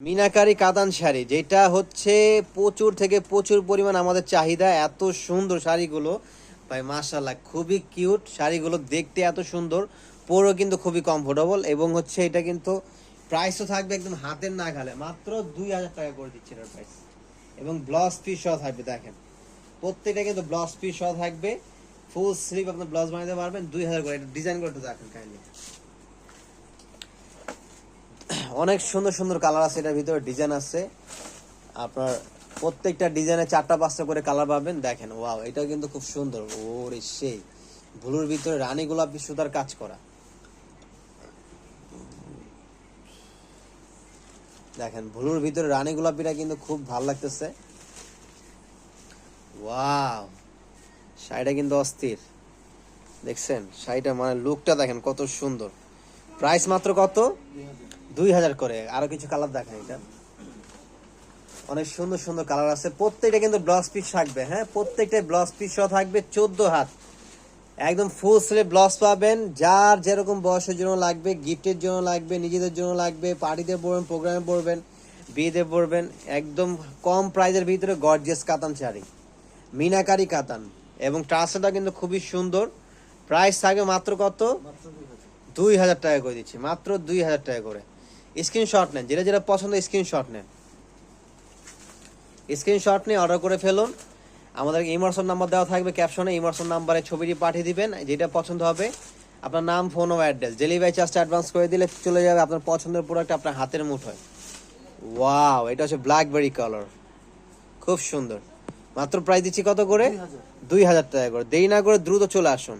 মিনাকারি কাতান শাড়ি, যেটা হচ্ছে প্রচুর থেকে প্রচুর পরিমাণ আমাদের চাহিদা। এত সুন্দর শাড়িগুলো ভাই, মাশাআল্লাহ, খুবই কিউট শাড়িগুলো, দেখতে এত সুন্দর, পরেও কিন্তু খুবই কমফোর্টেবল। এবং হচ্ছে এটা কিন্তু প্রাইসও থাকবে একদম হাতের নাগালে, মাত্র 2000 টাকা করে দিচ্ছে এটার প্রাইস। এবং ব্লাউজ পিস সহ থাকবে, দেখেন প্রত্যেকটা কিন্তু ব্লাউজ পিস সহ থাকবে। ফুল স্লিভ আপনার ব্লাউজ বানাতে পারবেন 2000 করে। এটা ডিজাইন করতে দেখেন কাইন্ডলি, অনেক সুন্দর সুন্দর কালার আছে এটার ভিতরে, ডিজাইন আছে আপনার। প্রত্যেকটা ডিজাইনে 4টা 5টা করে কালার পাবেন। দেখেন ওয়াও, এটা কিন্তু খুব সুন্দর। ওরে সেই ব্লুর ভিতরে রানী গোলাপি সুতার কাজ করা, দেখেন ব্লুর ভিতরে রানী গোলাপিটা কিন্তু খুব ভালো লাগতেছে। ওয়াও, শাড়িটা কিন্তু অস্থির, দেখছেন শাড়িটা, মানে লুকটা দেখেন কত সুন্দর। প্রাইস মাত্র কত? 2000 করে। আরো কিছু কালার দেখেন, এটা অনেক সুন্দর সুন্দর কালার আছে। প্রত্যেকটা কিন্তু ব্লাউজ পিস থাকবে, হ্যাঁ প্রত্যেকটা ব্লাউজ পিস সহ থাকবে। 14 হাত একদম ফুল স্লিভ ব্লাউজ পাবেন। যার যেরকম বয়সের জন্য লাগবে, গিফটের জন্য লাগবে, নিজেদের জন্য লাগবে, পার্টিতে পরবেন, প্রোগ্রামে পরবেন, বিয়েতে পরবেন, একদম কম প্রাইজের ভিতরে গর্জিয়াস কাতান শাড়ি, মিনাকারি কাতান। এবং ট্রাসটা কিন্তু খুবই সুন্দর। প্রাইস থাকবে মাত্র কত? 2000 টাকা করে দিচ্ছি, মাত্র 2000 টাকা করে। স্ক্রিনশট নেন, যেটা যেটা পছন্দ স্ক্রিনশট নেন, স্ক্রিনশট নিয়ে অর্ডার করে ফেলুন। আমাদের ইমোশন নাম্বার দেওয়া থাকবে ক্যাপশনে, ইমোশন নাম্বারে ছবিটি পাঠিয়ে দিবেন, যেটা পছন্দ হবে আপনার নাম, ফোন ও অ্যাড্রেস, ডেলিভারি চার্জটা অ্যাডভান্স করে দিলে চলে যাবে আপনার পছন্দের প্রোডাক্ট আপনার হাতের মুঠোয়। ওয়াও, এটা হচ্ছে ব্ল্যাকবেরি কালার, খুব সুন্দর। মাত্র প্রাইস দিচ্ছি কত করে? 2000 টাকা করে। দেরি না করে দ্রুত চলে আসুন।